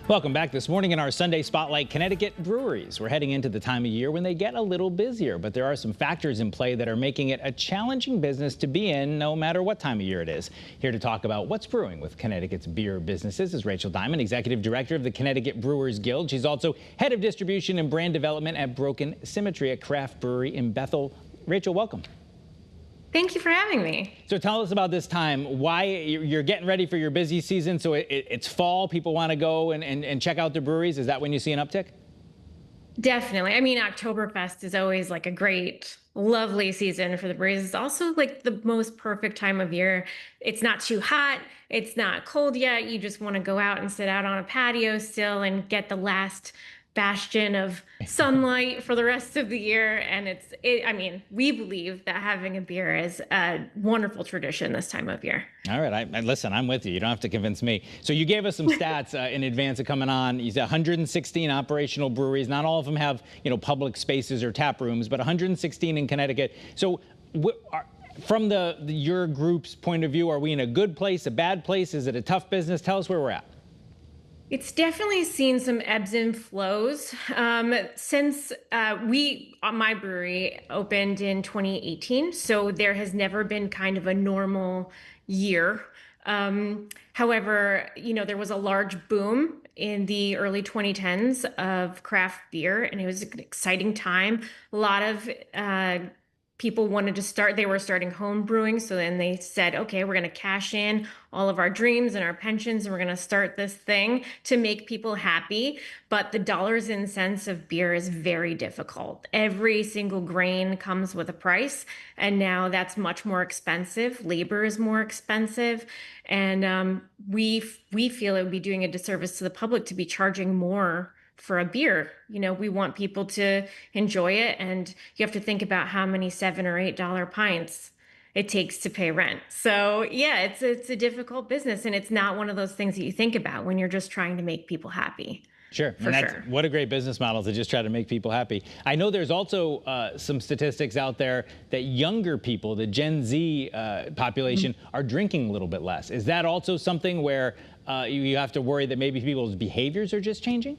Welcome back this morning in our Sunday Spotlight. Connecticut breweries. We're heading into the time of year when they get a little busier, but there are some factors in play that are making it a challenging business to be in no matter what time of year it is. Here to talk about what's brewing with Connecticut's beer businesses is Rachel Diamond, Executive Director of the Connecticut Brewers Guild. She's also Head of Distribution and Brand Development at Broken Symmetry, a craft brewery in Bethel. Rachel, welcome. Thank you for having me. So tell us about this time, why you're getting ready for your busy season. So it's fall, people want to go and check out the breweries. Is that when you see an uptick? Definitely. I mean, Oktoberfest is always like a great, lovely season for the breweries. It's also like the most perfect time of year. It's not too hot. It's not cold yet. You just want to go out and sit out on a patio still and get the last bastion of sunlight for the rest of the year. And I mean, we believe that having a beer is a wonderful tradition this time of year. All right. Listen, I'm with you. You don't have to convince me. So you gave us some stats in advance of coming on. You said 116 operational breweries. Not all of them have, public spaces or tap rooms, but 116 in Connecticut. So from your group's point of view, are we in a good place, a bad place? Is it a tough business? Tell us where we're at. It's definitely seen some ebbs and flows since my brewery opened in 2018. So there has never been kind of a normal year. However, there was a large boom in the early 2010s of craft beer, and it was an exciting time. A lot of people wanted to start, they were starting home brewing. So then they said, okay, we're going to cash in all of our dreams and our pensions, and we're going to start this thing to make people happy. But the dollars and cents of beer is very difficult. Every single grain comes with a price, and now that's much more expensive. Labor is more expensive. And we feel it would be doing a disservice to the public to be charging more for a beer. We want people to enjoy it, and you have to think about how many $7 or $8 pints it takes to pay rent. So yeah, it's a difficult business, and it's not one of those things that you think about when you're just trying to make people happy. Sure. Sure. What a great business model to just try to make people happy. I know there's also some statistics out there that younger people, the Gen Z population, are drinking a little bit less. Is that also something where you have to worry that maybe people's behaviors are just changing?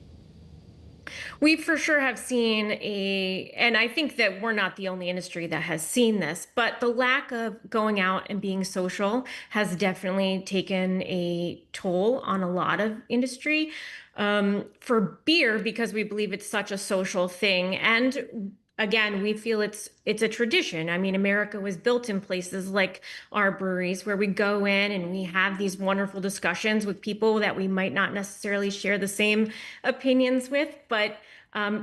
We for sure have seen and I think that we're not the only industry that has seen this, but the lack of going out and being social has definitely taken a toll on a lot of industry. For beer, because we believe it's such a social thing. And again, we feel it's a tradition. I mean, America was built in places like our breweries where we go in and we have these wonderful discussions with people that we might not necessarily share the same opinions with, but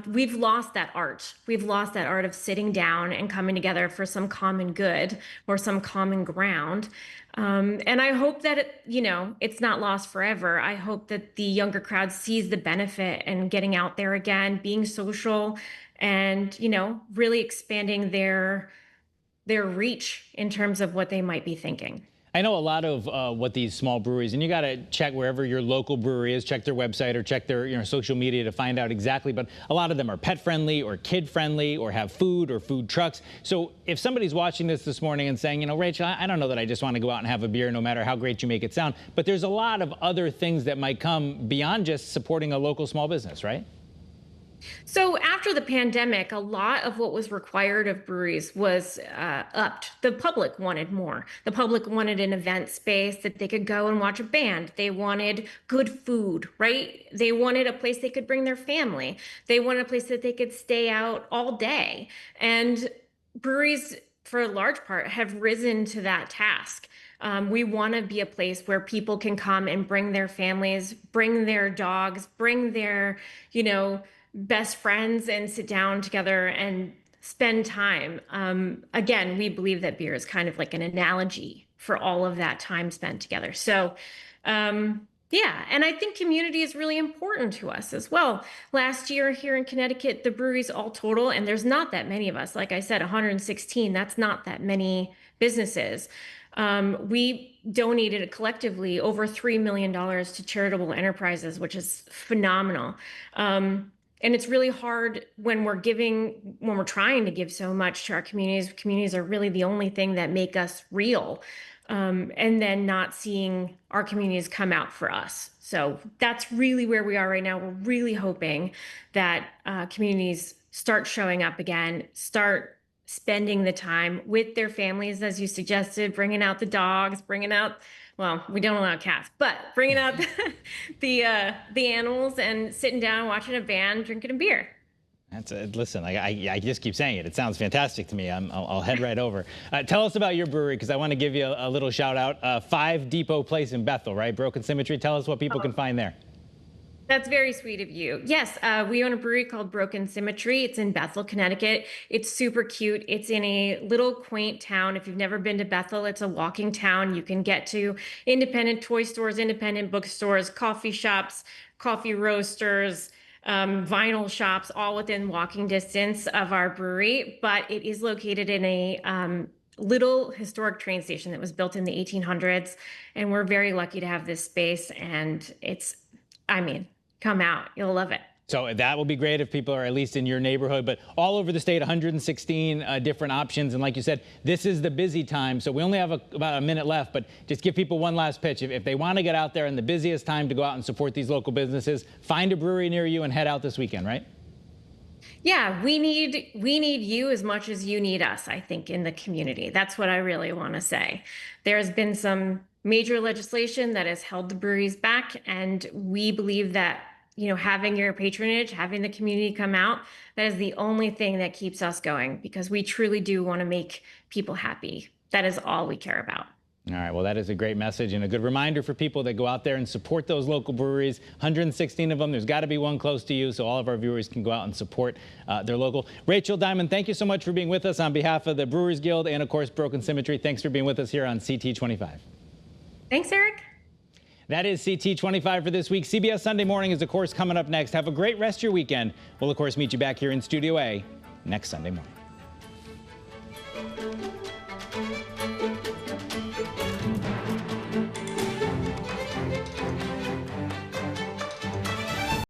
we've lost that art. We've lost that art of sitting down and coming together for some common good or some common ground. And I hope that it's not lost forever. I hope that the younger crowd sees the benefit and getting out there again, being social, and really expanding their reach in terms of what they might be thinking. I know a lot of what these small breweries, and you got to check wherever your local brewery is, check their website or check their social media to find out exactly, but a lot of them are pet friendly or kid friendly or have food or food trucks. So if somebody's watching this morning and saying, Rachel, I don't know that I just want to go out and have a beer no matter how great you make it sound, but there's a lot of other things that might come beyond just supporting a local small business, right? So after the pandemic, a lot of what was required of breweries was upped. The public wanted more. The public wanted an event space that they could go and watch a band. They wanted good food, right? They wanted a place they could bring their family. They wanted a place that they could stay out all day. And breweries, for a large part, have risen to that task. We want to be a place where people can come and bring their families, bring their dogs, bring their, best friends, and sit down together and spend time. Again, we believe that beer is kind of like an analogy for all of that time spent together. So, yeah, and I think community is really important to us as well. Last year here in Connecticut, the breweries all total, and there's not that many of us, like I said, 116, that's not that many businesses. We donated collectively over $3 million to charitable enterprises, which is phenomenal. And it's really hard when we're trying to give so much to our communities. Communities are really the only thing that make us real. and then not seeing our communities come out for us. So that's really where we are right now. We're really hoping that communities start showing up again, start spending the time with their families, as you suggested, bringing out the dogs, bringing out, well, we don't allow cats, but bringing out the animals and sitting down, watching a band, drinking a beer. Listen, I just keep saying it. It sounds fantastic to me. I'll head right over. Tell us about your brewery, because I want to give you a little shout out. 5 Depot Place in Bethel, right? Broken Symmetry. Tell us what people can find there. That's very sweet of you. Yes, we own a brewery called Broken Symmetry. It's in Bethel, Connecticut. It's super cute. It's in a little quaint town. If you've never been to Bethel, it's a walking town. You can get to independent toy stores, independent bookstores, coffee shops, coffee roasters, vinyl shops, all within walking distance of our brewery. But it is located in a little historic train station that was built in the 1800s. And we're very lucky to have this space. And come out. You'll love it. So that will be great if people are at least in your neighborhood, but all over the state, 116 different options. And like you said, this is the busy time. So we only have about a minute left, but just give people one last pitch. If they want to get out there in the busiest time to go out and support these local businesses, find a brewery near you and head out this weekend, right? Yeah, we need you as much as you need us, I think, in the community. That's what I really want to say. There's been some major legislation that has held the breweries back, and we believe that, having your patronage, having the community come out, that is the only thing that keeps us going, because we truly do want to make people happy. That is all we care about. All right, well, that is a great message and a good reminder for people that go out there and support those local breweries. 116 of them. There's got to be one close to you, so all of our viewers can go out and support their local. Rachel Diamond, thank you so much for being with us on behalf of the Brewers Guild and, of course, Broken Symmetry. Thanks for being with us here on CT 25. Thanks, Eric. That is CT 25 for this week. CBS Sunday Morning is, of course, coming up next. Have a great rest of your weekend. We'll, of course, meet you back here in Studio A next Sunday morning.